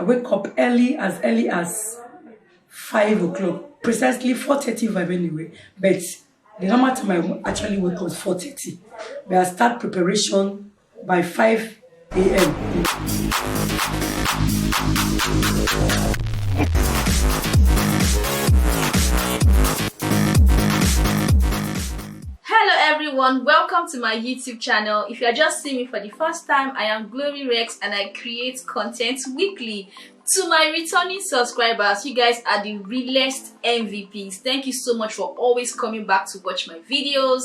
I wake up early as 5 o'clock, precisely 4:30 if I'm anyway. But the normal time I actually wake up is 4:30. But I start preparation by 5 a.m. Hello everyone, welcome to my YouTube channel. If you are just seeing me for the first time, I am Glory Rex and I create content weekly. To my returning subscribers, you guys are the realest MVPs. Thank you so much for always coming back to watch my videos.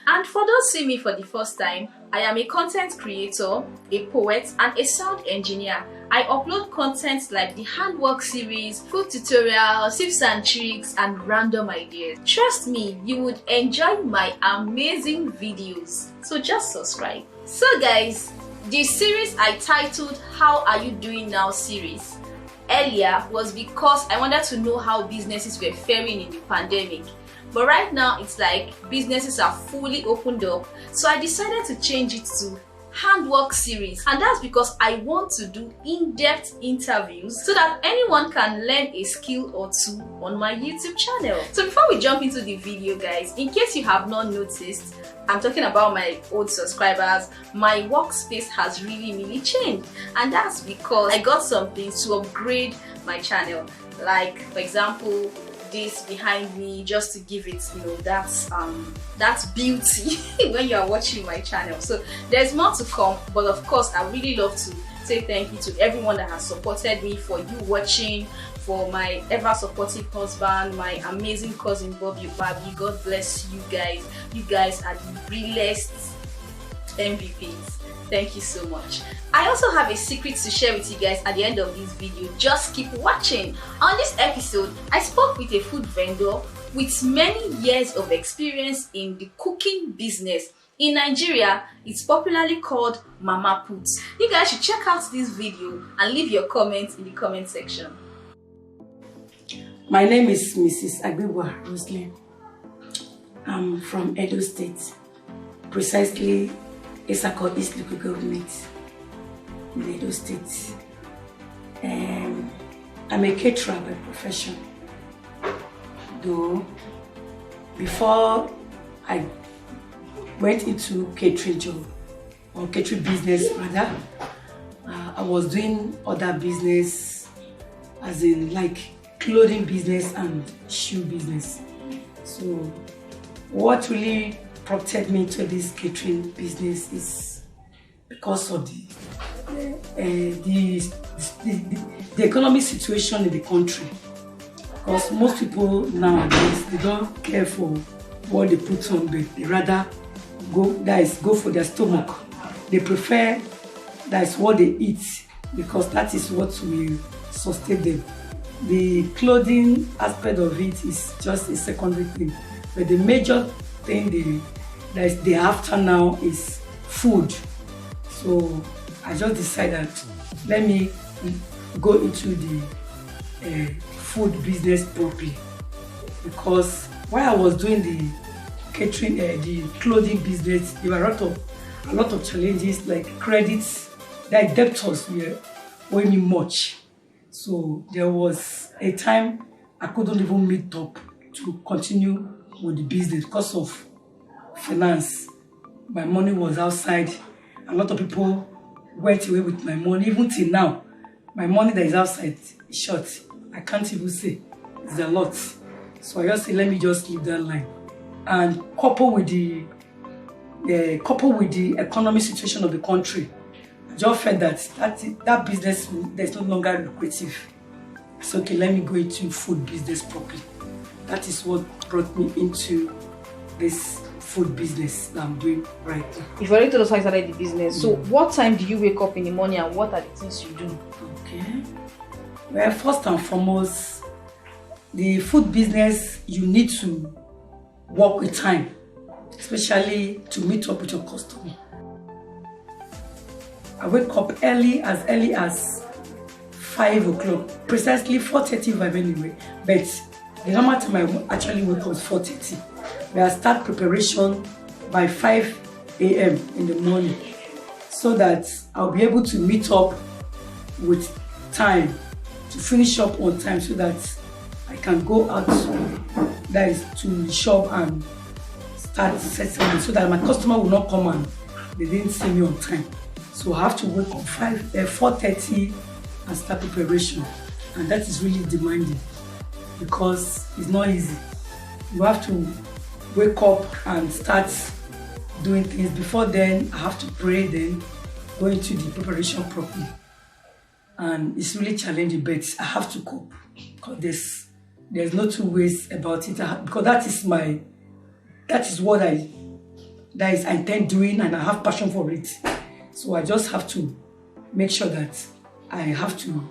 And for those seeing me for the first time, I am a content creator, a poet, and a sound engineer. I upload content like the Handwork series, food tutorials, tips and tricks, and random ideas. Trust me, you would enjoy my amazing videos. So just subscribe. So guys, the series I titled How Are You Doing Now series earlier was because I wanted to know how businesses were faring in the pandemic. But right now it's like businesses are fully opened up, so I decided to change it to Handwork series, and that's because I want to do in-depth interviews so that anyone can learn a skill or two on my YouTube channel. So before we jump into the video guys, in case you have not noticed, I'm talking about my old subscribers, my workspace has really changed, and that's because I got some things to upgrade my channel, like for example this behind me, just to give it, you know, that's beauty when you are watching my channel. So there's more to come, but of course I really love to say thank you to everyone that has supported me, for you watching, for my ever supportive husband, my amazing cousin Bobby. God bless you guys. You guys are the realest MVPs. Thank you so much. I also have a secret to share with you guys at the end of this video. Just keep watching. On this episode, I spoke with a food vendor with many years of experience in the cooking business. In Nigeria, it's popularly called Mama Put. You guys should check out this video and leave your comments in the comment section. My name is Mrs. ROSELYN. I'm from Edo State, precisely Isako East Local Government in Edo State. I'm a caterer by profession. Though before I went into catering job, or catering business rather, I was doing other business, as in like clothing business and shoe business. So what really prompted me to this catering business is because of the economic situation in the country. Because most people nowadays, they don't care for what they put on, but they rather go for their stomach. They prefer that's what they eat, because that is what will sustain them. The clothing aspect of it is just a secondary thing, but the major thing they're after now is food. So I just decided, let me go into the food business properly, because while I was doing the catering, the clothing business, there were a lot of challenges, like credits, like debtors were owing me much. So there was a time I couldn't even meet up to continue with the business because of finance. My money was outside. A lot of people went away with my money. Even till now, my money that is outside is short. I can't even say. It's a lot. So I just say, let me just leave that line. And couple with the economic situation of the country, I just felt that business is no longer lucrative. So okay, let me go into food business properly. That is what brought me into this food business that I'm doing right now. You've already told us how you started the business. So what time do you wake up in the morning and what are the things you do? Okay. Well, first and foremost, the food business, you need to work with time, especially to meet up with your customer. I wake up early as 5 o'clock, precisely 4:30 if I'm anyway. But the normal time I actually wake up is 4:30. But I start preparation by 5 a.m. in the morning, so that I'll be able to meet up with time, to finish up on time so that I can go out, that is to the shop and start settling so that my customer will not come and they didn't see me on time. So I have to wake up 4:30 and start preparation, and that is really demanding because it's not easy. You have to wake up and start doing things. Before then, I have to pray, then go into the preparation properly. And it's really challenging, but I have to cope because there's no two ways about it. Because that is what I intend doing, and I have passion for it. So I just have to make sure that I have to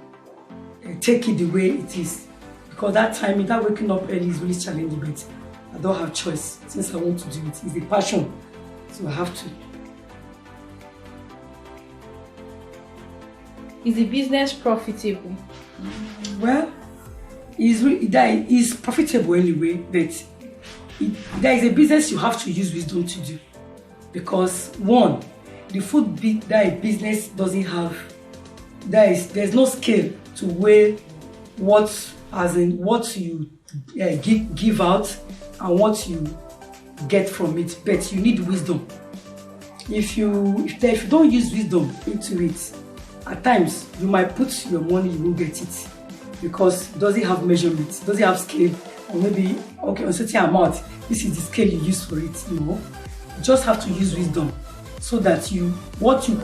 take it the way it is. Because that time, that waking up early is really challenging, but I don't have choice since I want to do it. It's a passion, so I have to. Is the business profitable? Well, it's profitable anyway, but there is a business you have to use wisdom to do. Because one, the food business doesn't have, there's no scale to weigh what you give out and what you get from it, but you need wisdom. If you don't use wisdom into it, at times you might put your money, you won't get it because it doesn't have measurements, it doesn't have scale, or maybe okay, on a certain amount, this is the scale you use for it. You just have to use wisdom so that what you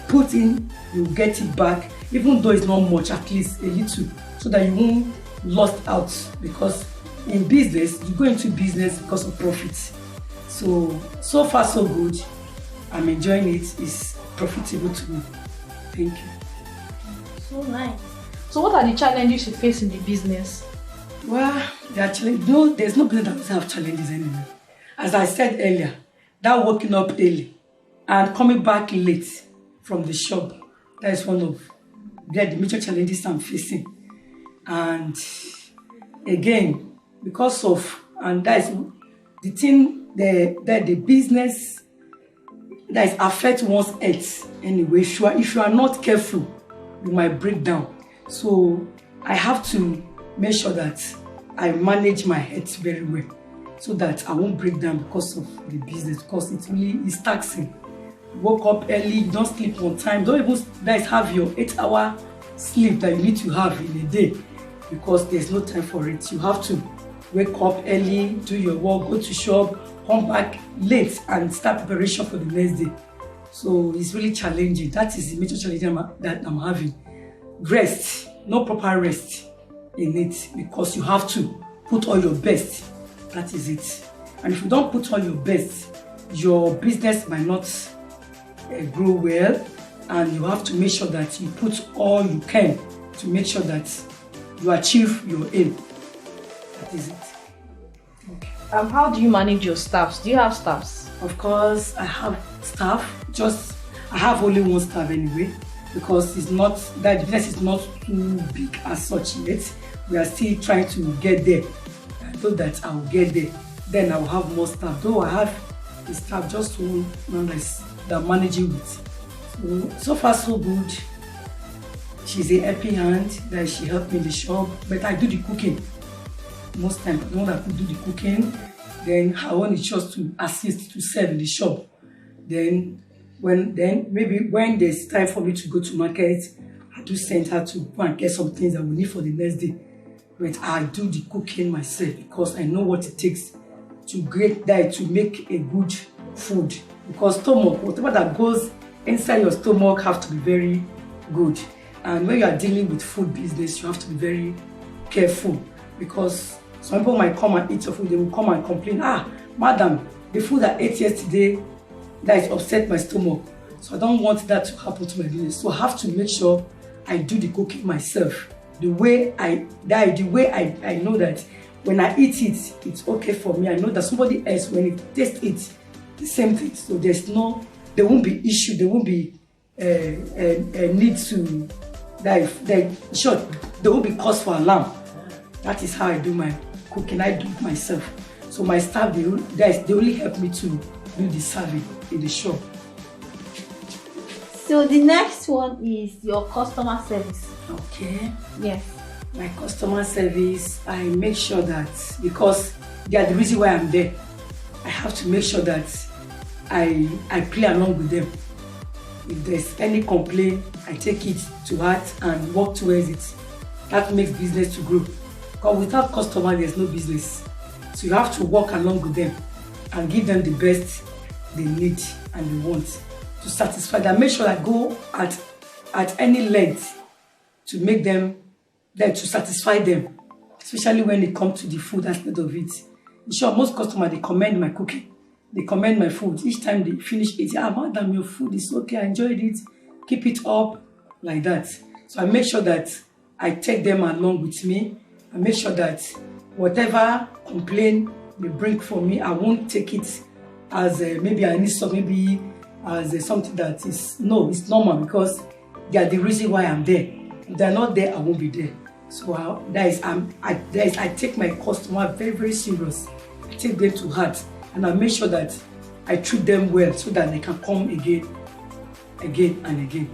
put in, you get it back, even though it's not much, at least a little, so that you won't lost out. Because in business, you go into business because of profits. So far so good. I'm enjoying it. It's profitable to me. Thank you. So nice. So what are the challenges you face in the business? Well, there's no business that doesn't have challenges anyway. As I said earlier, that waking up early and coming back late from the shop, that is one of the major challenges I'm facing. And again, because of, and that is the thing, the business that is affect one's health anyway. If you are not careful, you might break down. So I have to make sure that I manage my health very well so that I won't break down because of the business, because it really is taxing. You woke up early, you don't sleep on time, don't even have your 8-hour sleep that you need to have in a day because there's no time for it. You have to wake up early, do your work, go to shop, come back late and start preparation for the next day. So it's really challenging. That is the major challenge that I'm having. Rest, no proper rest in it because you have to put all your best. That is it. And if you don't put all your best, your business might not grow well, and you have to make sure that you put all you can to make sure that you achieve your aim. That is it. Okay. How do you manage your staffs? Do you have staffs? Of course, I have staff. I have only one staff anyway, because the business is not too big as such yet. We are still trying to get there. I thought that I will get there. Then I will have more staff. Though I have a staff, just one that I'm managing with. So far so good. She's a happy hand that she helped me in the shop, but I do the cooking. Most times, the one that could do the cooking, then her one is just to assist to serve in the shop. Then maybe when there's time for me to go to market, I do send her to go and get some things that we need for the next day. But I do the cooking myself because I know what it takes to make a good food. Because stomach, whatever that goes inside your stomach have to be very good. And when you are dealing with food business, you have to be very careful, because some people might come and eat your food, they will come and complain, madam, the food I ate yesterday, that is upset my stomach. So I don't want that to happen to my business. So I have to make sure I do the cooking myself. The way I know that when I eat it, it's okay for me. I know that somebody else, when it tastes it, the same thing. So there won't be issue, there won't be need to there won't be cause for alarm. That is how I do my cooking. I do it myself. So my staff, they only help me to do the serving in the shop. So the next one is your customer service. Okay. Yes. My customer service, I make sure that, because they are the reason why I'm there, I have to make sure that I play along with them. If there's any complaint, I take it to heart and work towards it. That makes business to grow. Because without customer, there's no business. So you have to work along with them and give them the best they need and they want to satisfy them. Make sure I go at any length to make them there, to satisfy them, especially when it comes to the food aspect of it. In short, most customers, they commend my cooking. They commend my food. Each time they finish eating, madam, your food is okay, I enjoyed it, keep it up, like that. So I make sure that I take them along with me. I make sure that whatever complaint they bring for me, I won't take it as maybe I need some, maybe as something that is, no, it's normal, because they are the reason why I'm there. If they're not there, I won't be there. So I take my customer very, very serious. I take them to heart, and I make sure that I treat them well so that they can come again and again.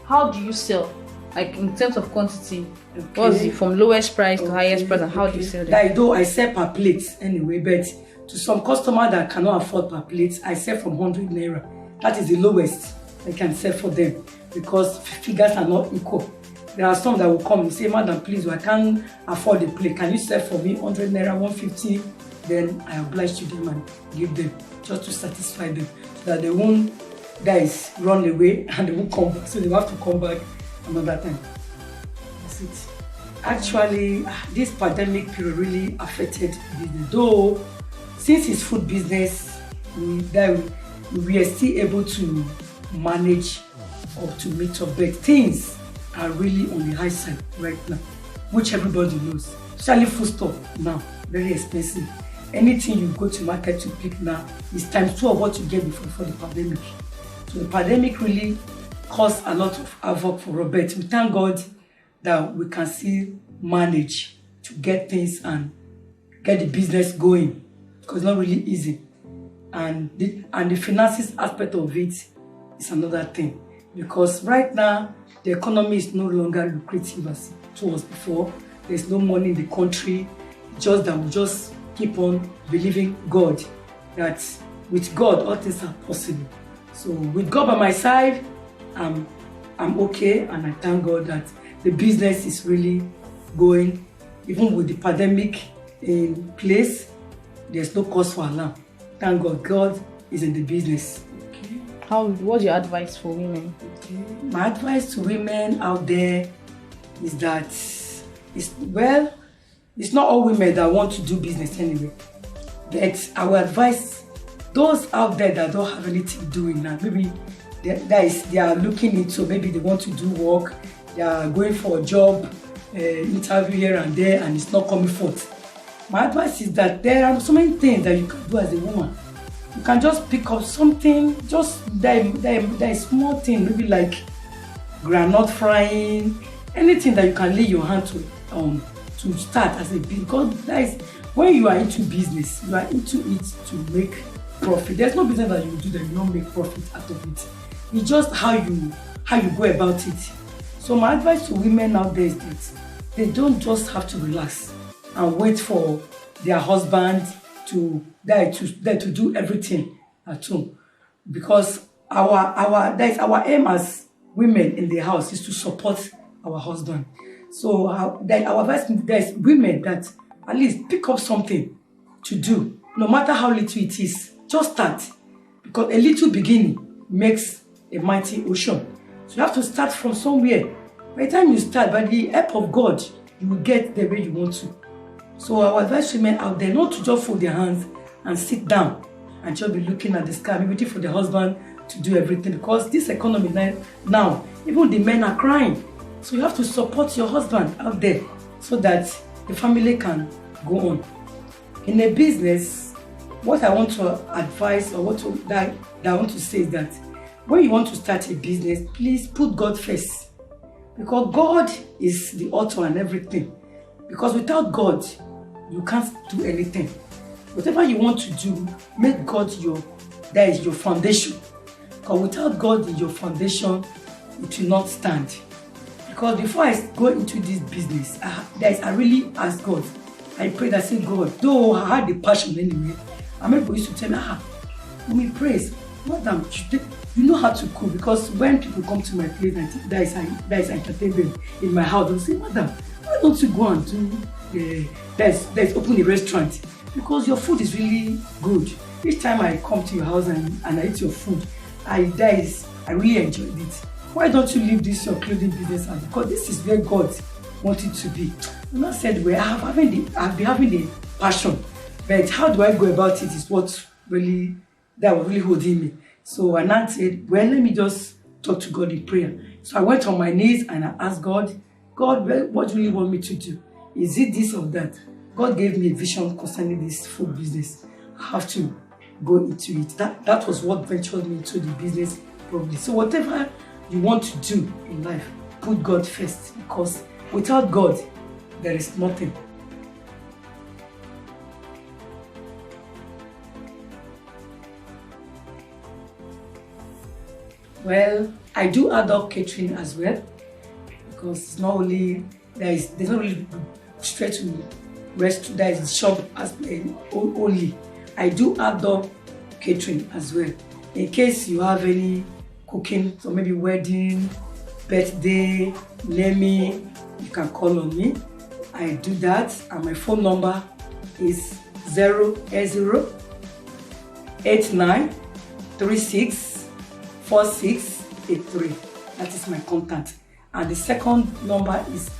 How do you sell? Like in terms of quantity, Okay. what's it from lowest price to highest price, and how do you sell them? Like, though I sell per plate anyway, but to some customer that cannot afford per plate, I sell from 100 naira. That is the lowest I can sell for them, because figures are not equal. There are some that will come and say, madam, please, I can't afford the plate. Can you sell for me 100 naira, 150? Then I oblige to them and give them, just to satisfy them, so that they won't, guys, run away and they won't come back. So they have to come back another time. That's it. Actually, this pandemic period really affected business. Though, since it's food business, we are still able to manage or to meet up, but things are really on the high side right now, which everybody knows. Especially food stuff now, very expensive. Anything you go to market to pick now is times 2 of what you get before the pandemic. So the pandemic really caused a lot of havoc for Robert. We thank God that we can still manage to get things and get the business going, because it's not really easy. And the finances aspect of it is another thing, because right now the economy is no longer lucrative as it was before. There's no money in the country. Just that we just keep on believing God, that with God all things are possible. So with God by my side, I'm okay, and I thank God that the business is really going. Even with the pandemic in place, there's no cause for alarm. Thank God, God is in the business. Okay. What's your advice for women? Okay. My advice to women out there is that it's not all women that want to do business anyway. But I will advise those out there that don't have anything doing now. Maybe they are looking into, maybe they want to do work, they are going for a job, interview here and there, and it's not coming forth. My advice is that there are so many things that you can do as a woman. You can just pick up something, just that small thing, maybe like groundnut frying, anything that you can lay your hand to start as a business. Because that is, when you are into business, you are into it to make profit. There's no business that you do that you don't make profit out of it. It's just how you go about it. So my advice to women out there is that they don't just have to relax and wait for their husband to do everything at home, because our aim as women in the house is to support our husband. So our advice is women that at least pick up something to do, no matter how little it is. Just start, because a little beginning makes a mighty ocean. So you have to start from somewhere. By the time you start, by the help of God, you will get the way you want to. So I would advise women out there not to just fold their hands and sit down and just be looking at the sky, waiting for the husband to do everything, because this economy now, even the men are crying. So you have to support your husband out there so that the family can go on. In a business, what I want to advise, or that I want to say is that when you want to start a business, please put God first, because God is the author and everything. Because without God, you can't do anything. Whatever you want to do, make God your foundation. Because without God in your foundation, it will not stand. Because Because before I go into this business, I really ask God. I prayed, I said, God, though I had the passion anyway, I remember used to tell me, Mommy, praise, madam, you know how to cook. Because when people come to my place and there is entertainment in my house, they'll say, madam, why don't you go and do, there's open a restaurant? Because your food is really good. Each time I come to your house and I eat your food, I really enjoyed it. Why don't you leave this your clothing business? Because this is where God wanted to be. And I said, well, I've been having the passion, but how do I go about it is what really that was really holding me. So I now said, well, let me just talk to God in prayer. So I went on my knees and I asked God, what do you want me to do? Is it this or that? God gave me a vision concerning this food business. I have to go into it. That was what ventured me into the business probably. So whatever you want to do in life, put God first, because without God, there is nothing. Well, I do adult catering as well, because it's not only there's not really straight to restaurant, there is shop as only. I do adult catering as well. In case you have any cooking, so maybe wedding, birthday, naming, you can call on me. I do that, and my phone number is 08089364683. That is my contact. And the second number is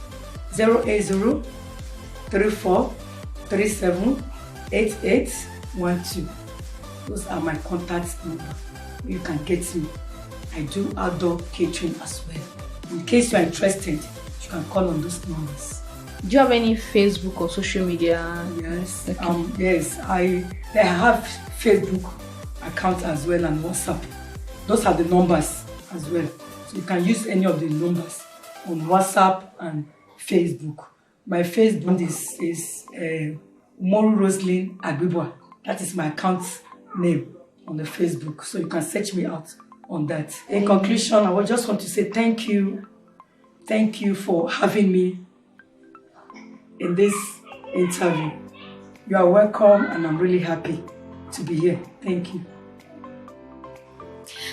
08034378812. Those are my contact number. You can get me. I do outdoor catering as well. In case you are interested, you can call on those numbers. Do you have any Facebook or social media? Yes. Okay. Yes, I have Facebook account as well and WhatsApp. Those are the numbers as well. So you can use any of the numbers on WhatsApp and Facebook. My Facebook is UMORU ROSELYN Agbibwa. That is my account name on the Facebook. So you can search me out on that. In conclusion, I would just want to say thank you. Thank you for having me in this interview. You are welcome, and I'm really happy to be here. Thank you.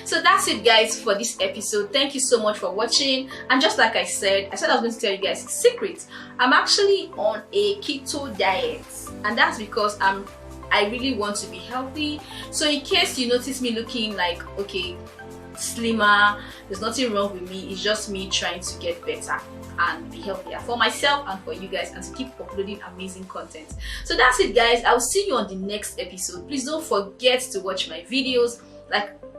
So that's it, guys, for this episode. Thank you so much for watching. And just like I said I was going to tell you guys a secret. I'm actually on a keto diet, and that's because I really want to be healthy. So in case you notice me looking like slimmer, there's nothing wrong with me. It's just me trying to get better and be healthier for myself and for you guys, and to keep uploading amazing content. So that's it, guys. I'll see you on the next episode. Please don't forget to watch my videos.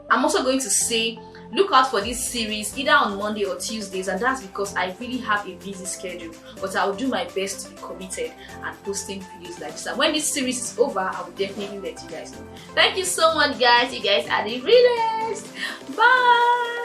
I'm also going to say, look out for this series either on Monday or Tuesdays, and that's because I really have a busy schedule, but I'll do my best to be committed and posting videos like this. And when this series is over, I will definitely let you guys know. Thank you so much, guys. You guys are the realest. Bye.